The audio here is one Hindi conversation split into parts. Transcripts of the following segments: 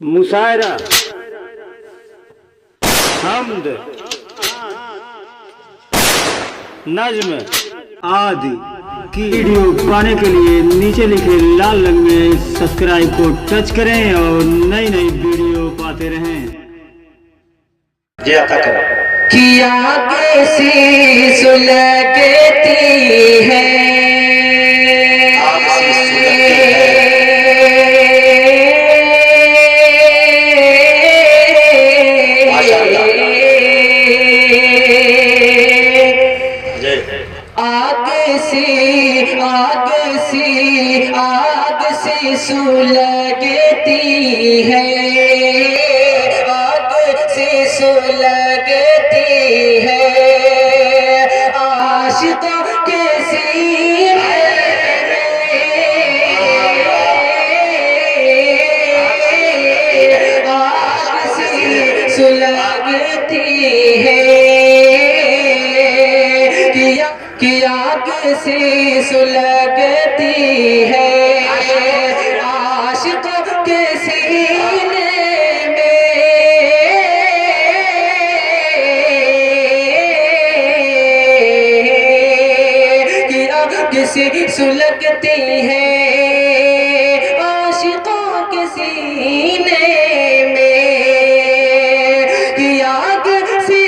मुशायरा, हम्द, नज्म आदि की वीडियो पाने के लिए नीचे लिखे लाल रंग में सब्सक्राइब को टच करें और नई नई वीडियो पाते रहें। जी आता करो। किया कैसी सुलगती है आग से सुलगती है, आग से सुलगती है आशिकों के सीने में, आग से सुलगती है कि आग से सुलगती है आशिकों के सीने में, कि आग से सुलगती है आशिकों के सीने में, कि आग से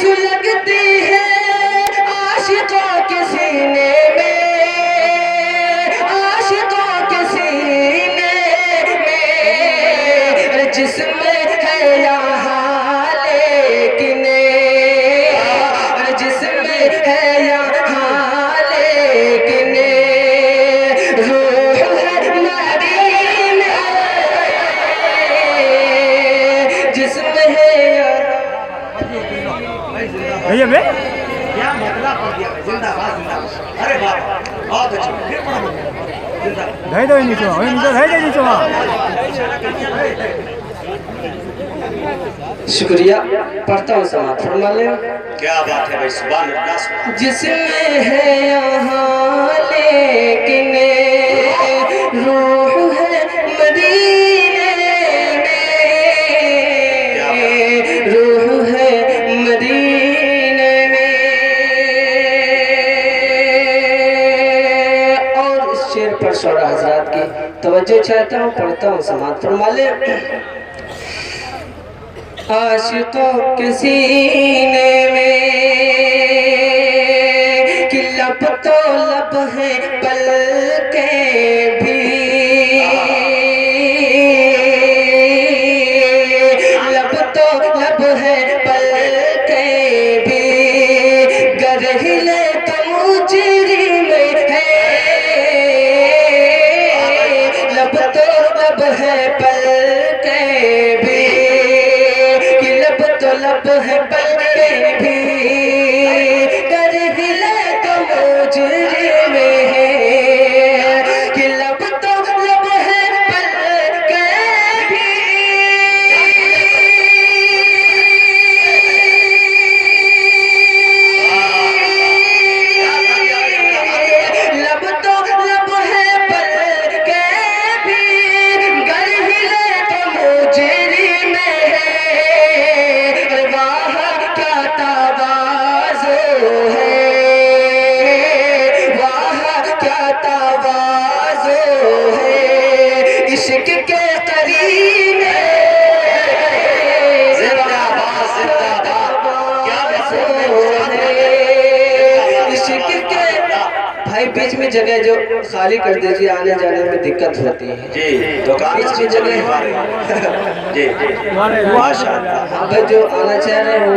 सुलगती है जिसमें है यहाँ लेकिन, जिसमें है यहाँ लेकिन रूह है मदीने, जिसमें है भैया बे क्या मतलब हो गया? जिंदाबाद जिंदाबाद। अरे वाह बहुत अच्छा, फिर पढ़ो जिंदाबाद। धै दो नीचे शुक्रिया। पढ़ता हूँ समाप्त फरमा ले। क्या बात है भाई, सुभान अल्लाह। जिसमें है यहाँ लेकिन रूह है मदीने में, रूह है मदीने में। और इस शेर पर शौरा हजरात की तवज्जो चाहता हूँ, पढ़ता हूँ समाप्त फरमा ले। आशिकों के सीने में कि लब तो लब है पलकें भी, लब तो लब है पलकें भी, गर हिले तो मुजरिम है, लब तो लब है पलकें भी, तो लब है पलके भी, कर हिले तो मुजरिम है, कि लब तो लब है पलके भी, लब तो लब है पलके भी, कर हिले तो मुजरिम है। इश्क के करीने जिंदाबाद जिंदाबाद। क्या बात है, इश्क के भाई बीच में जगह जो खाली कर दीजिए, आने जाने में दिक्कत होती है जी। दुकान बीच में जगह जी माशाअल्लाह। भाई जो आना चाह रहे हैं वो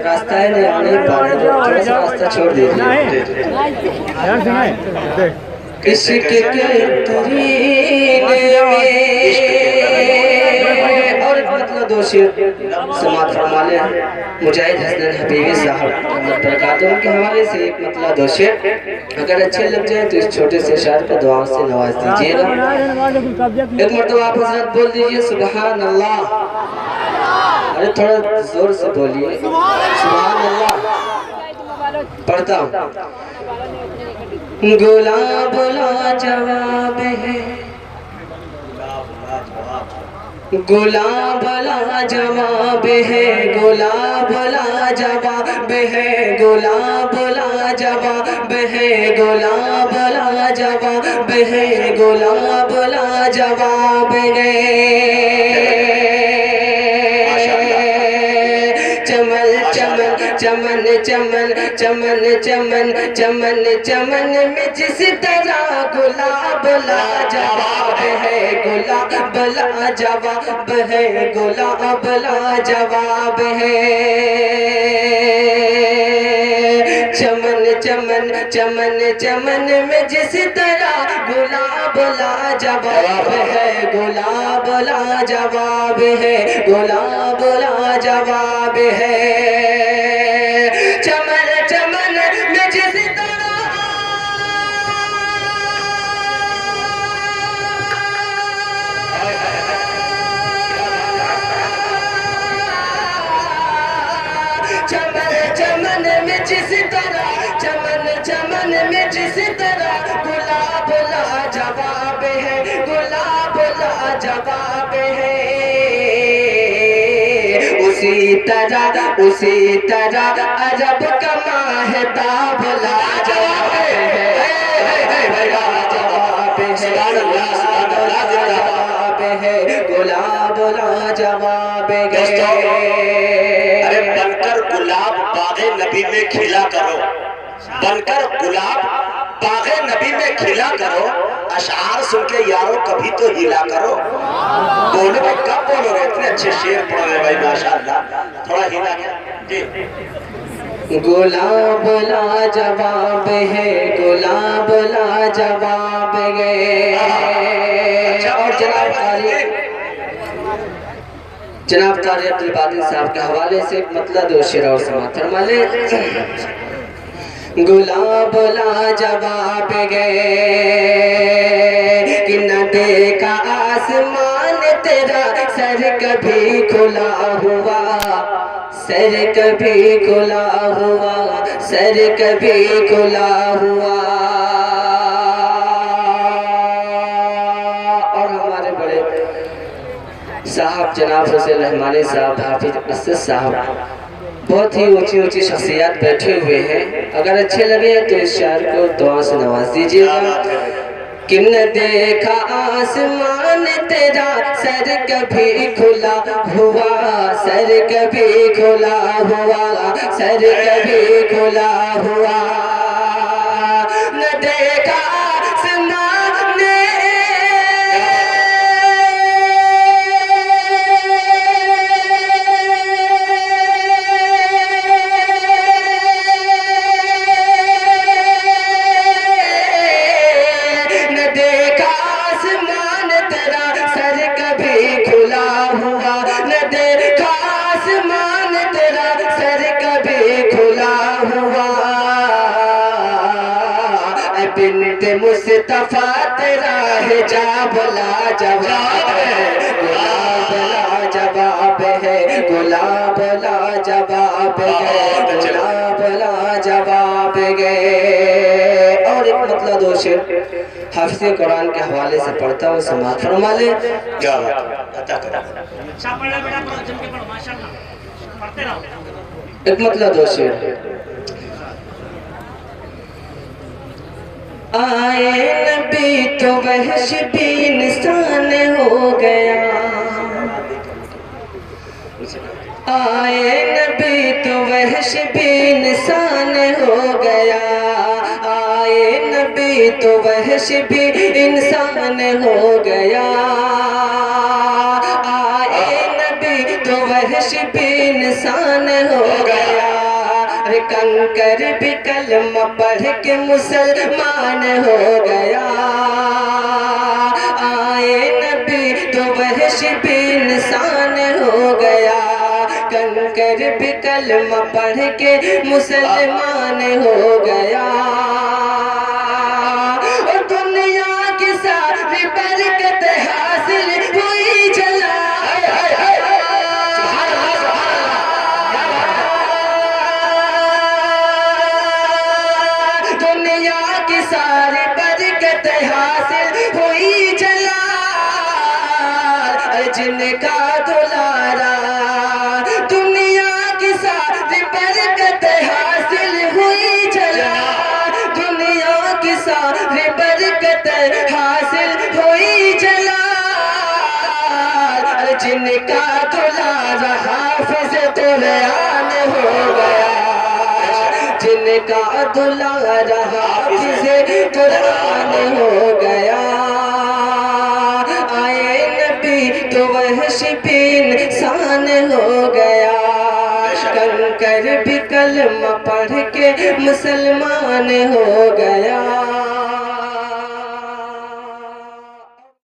रास्ता है नहीं, आने ही पा रहे, जो थोड़ा सा रास्ता छोड़ दीजिए। इश्क के करीने में और मतलब दो शेर समाप्त फरमा ले। मुजाहिद हसन हबीबी साहब बरकातुहू के हवाले से एक मतलब दो शेर अगर अच्छे लग जाए तो इस छोटे से शायर को दुआ से नवाज दीजिएगा। एक मरतबा आप हज़रत बोल दीजिए सुभान अल्लाह। अरे थोड़ा जोर से बोलिए। सुभान अल्लाह। पढ़ता हूँ। गुलाब लाजवाब है, गुलाब लाजवाब है, गुलाब लाजवाब है, गुलाब लाजवाब है, गुलाब लाजवाब है, गुलाब लाजवाब है। चमन चमन चमन चमन चमन चमन चमन चमन में जिस तरह गुलाब लाजवाब है, गुलाब लाजवाब है, गुलाब लाजवाब है। चमन चमन चमन चमन में जिस तरह गुलाब लाजवाब है, गुलाब लाजवाब है, गुलाब लाजवाब है। चमन चमन में जिस तरह चमन चमन में जिस तरह, चमन चमन में जिस तरह गुलाब लाजवाब है, गुलाब लाजवाब है। उसी तरह अरब का महताब लाजवाब है, लाजवाब है, गुलाब लाजवाब है। अरे बनकर गुलाब बागे नबी में खिला करो, बनकर गुलाब बागे नबी में खिला करो। अशार सुन के यारों कभी तो हिला करो। बोलो भाई, कब बोलोगे? इतने अच्छे शेर पढ़ोगे भाई, माशाअल्लाह। थोड़ा हिला क्या जी। गुलाब लाजवाब है, गुलाब लाजवाब है। और जनाब तारिक अब्दुल बादिल साहब के हवाले से मतलब दो शेर और समाप्त फरमा ले। गुलाब लाजवाब गए कि न देखा आसमान तेरा सर कभी खुला हुआ, सर कभी खुला हुआ, सर कभी खुला हुआ। और हमारे बड़े साहब जनाब हुसैन रहमानी साहब, हाफिज असद साहब, बहुत ही ऊंची ऊंची शख्सियत बैठे हुए हैं। अगर अच्छे लगे तो इस शायर को दुआ से नवाज दीजिएगा। कि न देखा आसमान तेरा सर कभी खुला हुआ, सर कभी खुला हुआ, सर कभी खुला हुआ। न देखा मुस्तफा तेरा हिजाब लाजवाब है, गुलाब लाजवाब है, गुलाब लाजवाब है, गुलाब लाजवाब है। और एक मतलब दो शेर हाफिज़ कुरान के हवाले से पढ़ता हूँ, समाप्त फरमा ले। एक मतलब दो शेर। आए नबी तो वहश भी इंसान हो गया, आए नबी तो वहश भी इंसान हो गया, आए नबी तो वहश भी इंसान हो गया, आए नबी तो वहश भी इंसान हो गया। कंकर भी कलमा पढ़ के मुसलमान हो गया, आए नबी तो वहश भी इंसान हो गया। कंकर भी कलमा पढ़ के मुसलमान हो गया। और दुनिया की सारी बरकत हासिल हुई चला, जिनका दुलारा दुनिया की सारी बरकत हासिल हुई चला, दुनिया की सारी बरकत हासिल हुई चला। जिनका दुलारा हाफिज कुरान हो गया, जिनका दुलारा हाफिज कुरान हो गया। आए नबी तो वह शिबीन इंसान हो गया, कंकर भी कलमा पढ़ के मुसलमान हो गया।